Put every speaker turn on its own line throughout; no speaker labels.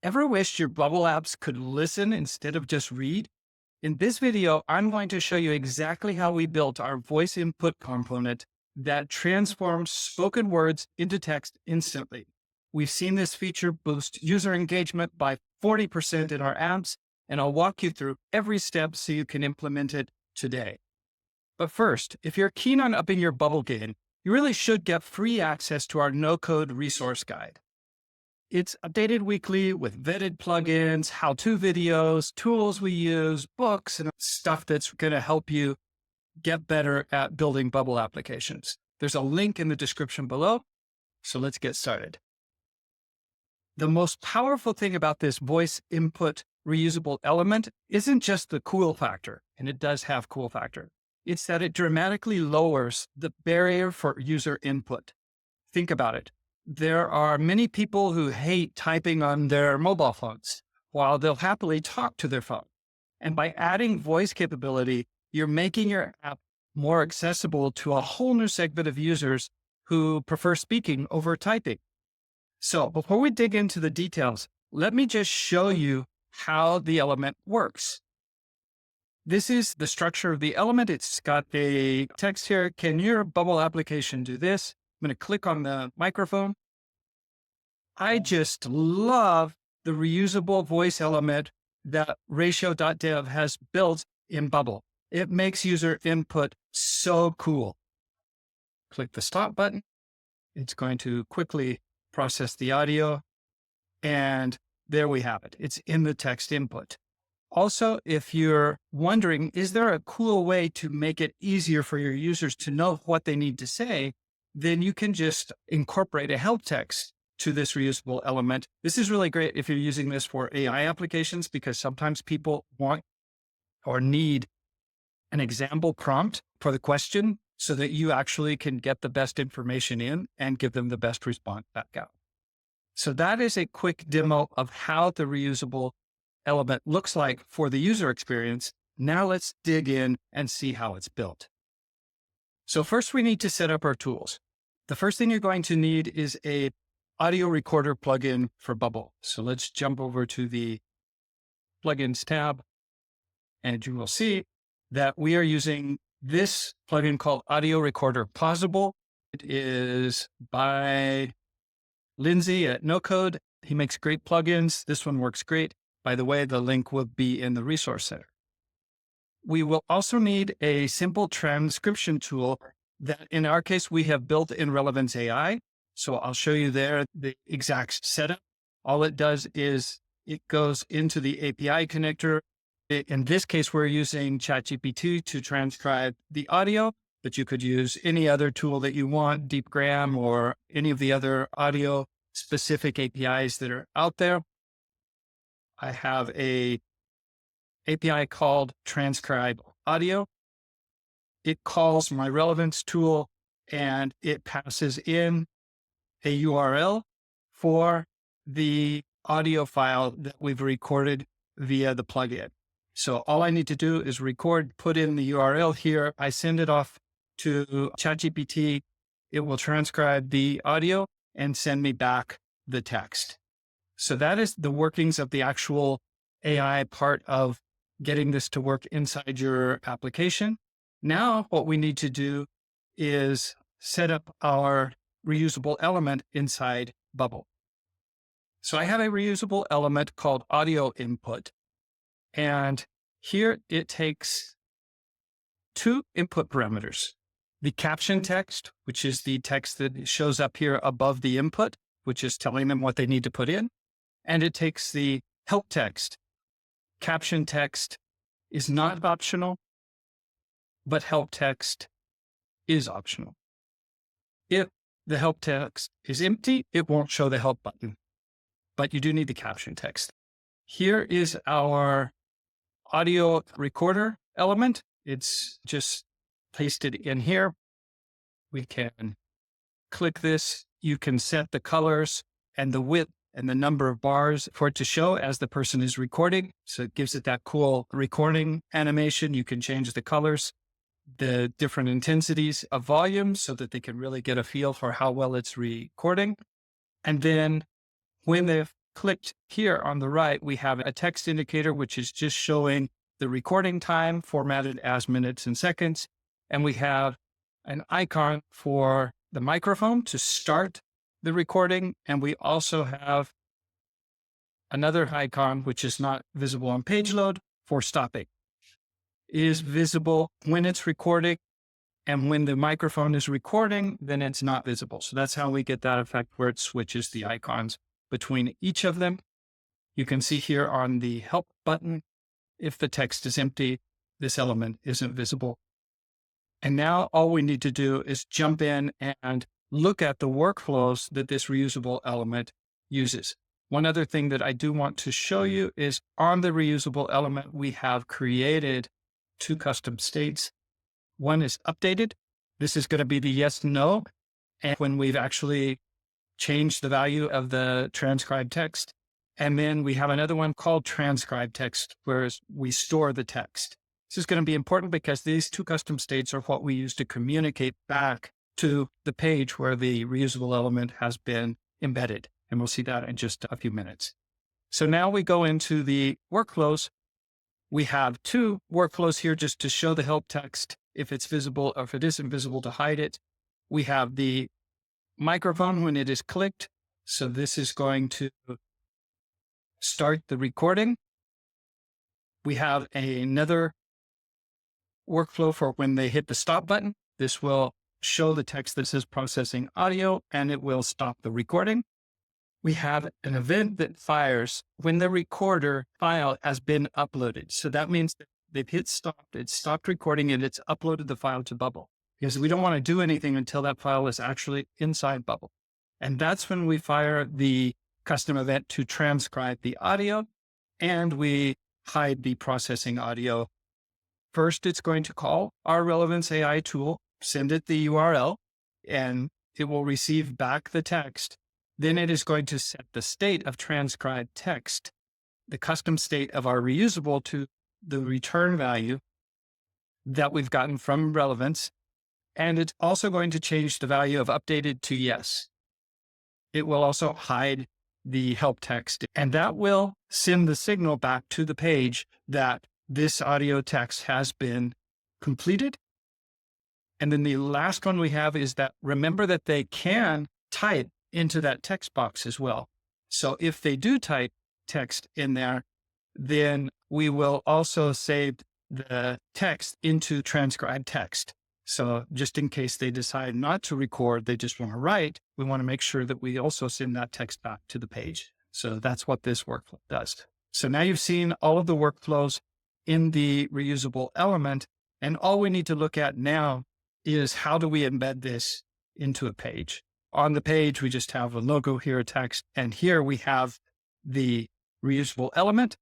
Ever wished your Bubble apps could listen instead of just read? In this video, I'm going to show you exactly how we built our voice input component that transforms spoken words into text instantly. We've seen this feature boost user engagement by 40% in our apps, and I'll walk you through every step so you can implement it today. But first, if you're keen on upping your Bubble game, you really should get free access to our no-code resource guide. It's updated weekly with vetted plugins, how-to videos, tools we use, books, and stuff that's going to help you get better at building Bubble applications. There's a link in the description below, so let's get started. The most powerful thing about this voice input reusable element isn't just the cool factor, and it does have cool factor. It's that it dramatically lowers the barrier for user input. Think about it. There are many people who hate typing on their mobile phones while they'll happily talk to their phone. And by adding voice capability, you're making your app more accessible to a whole new segment of users who prefer speaking over typing. So before we dig into the details, let me just show you how the element works. This is the structure of the element. It's got a text here. Can your Bubble application do this? I'm going to click on the microphone. I just love the reusable voice element that ratio.dev has built in Bubble. It makes user input so cool. Click the stop button. It's going to quickly process the audio. And there we have it. It's in the text input. Also, if you're wondering, is there a cool way to make it easier for your users to know what they need to say? Then you can just incorporate a help text to this reusable element. This is really great if you're using this for AI applications, because sometimes people want or need an example prompt for the question so that you actually can get the best information in and give them the best response back out. So that is a quick demo of how the reusable element looks like for the user experience. Now let's dig in and see how it's built. So first we need to set up our tools. The first thing you're going to need is a audio recorder plugin for Bubble. So let's jump over to the plugins tab, and you will see that we are using this plugin called Audio Recorder Pausable. It is by Lindsay at No Code. He makes great plugins. This one works great. By the way, the link will be in the resource center. We will also need a simple transcription tool that in our case, we have built in Relevance AI. So I'll show you there the exact setup. All it does is it goes into the API connector. In this case, we're using ChatGPT to transcribe the audio, but you could use any other tool that you want, DeepGram or any of the other audio specific APIs that are out there. I have a API called Transcribe Audio. It calls my relevance tool and it passes in a URL for the audio file that we've recorded via the plugin. So all I need to do is record, put in the URL here. I send it off to ChatGPT. It will transcribe the audio and send me back the text. So that is the workings of the actual AI part of getting this to work inside your application. Now, what we need to do is set up our reusable element inside Bubble. So I have a reusable element called audio input. And here it takes two input parameters. The caption text, which is the text that shows up here above the input, which is telling them what they need to put in. And it takes the help text. Caption text is not optional, but help text is optional. If the help text is empty, it won't show the help button, but you do need the caption text. Here is our audio recorder element. It's just pasted in here. We can click this. You can set the colors and the width and the number of bars for it to show as the person is recording. So it gives it that cool recording animation. You can change the colors, the different intensities of volume so that they can really get a feel for how well it's recording. And then when they've clicked here on the right, we have a text indicator, which is just showing the recording time formatted as minutes and seconds. And we have an icon for the microphone to start the recording. And we also have another icon, which is not visible on page load, for stopping. It is visible when it's recording, and when the microphone is recording, then it's not visible. So that's how we get that effect where it switches the icons between each of them. You can see here on the help button, if the text is empty, this element isn't visible. And now all we need to do is jump in and look at the workflows that this reusable element uses. One other thing that I do want to show you is on the reusable element, we have created 2 custom states. One is updated. This is going to be the yes, no. And when we've actually changed the value of the transcribed text. And then we have another one called transcribed text, where we store the text. This is going to be important because these 2 custom states are what we use to communicate back to the page where the reusable element has been embedded. And we'll see that in just a few minutes. So now we go into the workflows. We have 2 workflows here just to show the help text, if it's visible or if it isn't visible, to hide it. We have the microphone when it is clicked. So this is going to start the recording. We have another workflow for when they hit the stop button. This will show the text that says processing audio, and it will stop the recording. We have an event that fires when the recorder file has been uploaded. So that means that they've hit stop, it's stopped recording, and it's uploaded the file to Bubble, because we don't want to do anything until that file is actually inside Bubble. And that's when we fire the custom event to transcribe the audio, and we hide the processing audio. First, it's going to call our Relevance AI tool, send it the URL, and it will receive back the text. Then it is going to set the state of transcribed text, the custom state of our reusable, to the return value that we've gotten from Relevance. And it's also going to change the value of updated to yes. It will also hide the help text, and that will send the signal back to the page that this audio text has been completed. And then the last one we have is that, remember that they can type into that text box as well. So if they do type text in there, then we will also save the text into transcribed text. So just in case they decide not to record, they just want to write, we want to make sure that we also send that text back to the page. So that's what this workflow does. So now you've seen all of the workflows in the reusable element, and all we need to look at now is how do we embed this into a page. On the page, we just have a logo here, a text, and here we have the reusable element,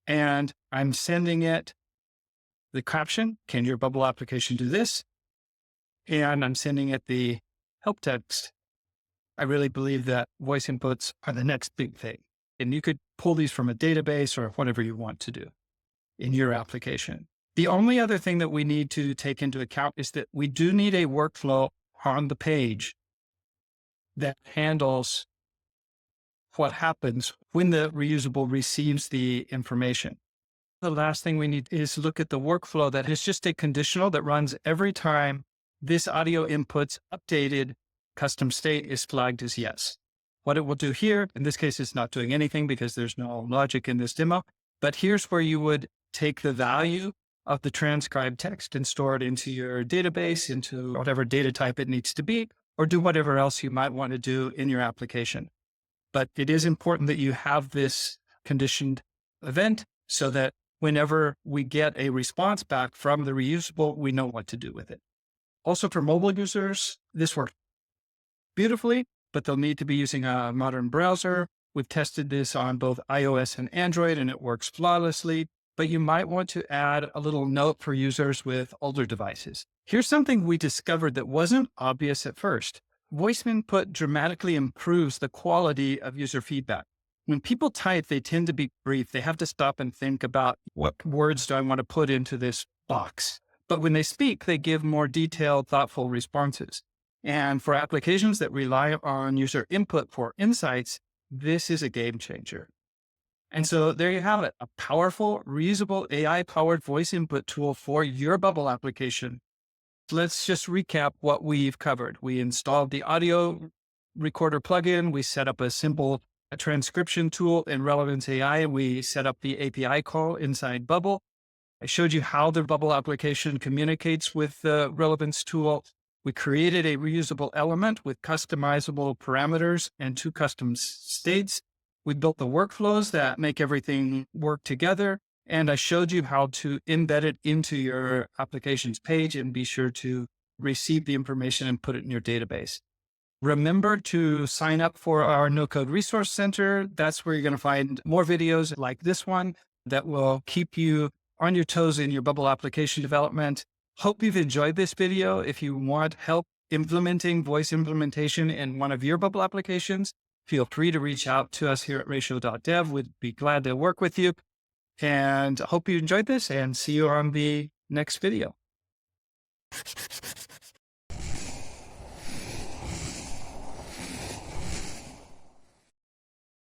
and I'm sending it the caption, can your Bubble application do this? And I'm sending it the help text. I really believe that voice inputs are the next big thing. And you could pull these from a database or whatever you want to do in your application. The only other thing that we need to take into account is that we do need a workflow on the page that handles what happens when the reusable receives the information. The last thing we need is look at the workflow that is just a conditional that runs every time this audio input's updated custom state is flagged as yes. What it will do here, in this case, it's not doing anything because there's no logic in this demo, but here's where you would take the value of the transcribed text and store it into your database, into whatever data type it needs to be, or do whatever else you might want to do in your application. But it is important that you have this conditioned event so that whenever we get a response back from the reusable, we know what to do with it. Also for mobile users, this works beautifully, but they'll need to be using a modern browser. We've tested this on both iOS and Android, and it works flawlessly, but you might want to add a little note for users with older devices. Here's something we discovered that wasn't obvious at first. Voice input dramatically improves the quality of user feedback. When people type, they tend to be brief. They have to stop and think about what words do I want to put into this box. But when they speak, they give more detailed, thoughtful responses. And for applications that rely on user input for insights, This is a game changer. And so there you have it, a powerful, reusable AI-powered voice input tool for your Bubble application. Let's just recap what we've covered. We installed the audio recorder plugin. We set up a simple transcription tool in Relevance AI, and we set up the API call inside Bubble. I showed you how the Bubble application communicates with the Relevance tool. We created a reusable element with customizable parameters and 2 custom states. We built the workflows that make everything work together. And I showed you how to embed it into your applications page and be sure to receive the information and put it in your database. Remember to sign up for our No Code Resource Center. That's where you're going to find more videos like this one that will keep you on your toes in your Bubble application development. Hope you've enjoyed this video. If you want help implementing voice implementation in one of your Bubble applications, feel free to reach out to us here at ratio.dev. We'd be glad to work with you. And hope you enjoyed this, and see you on the next video.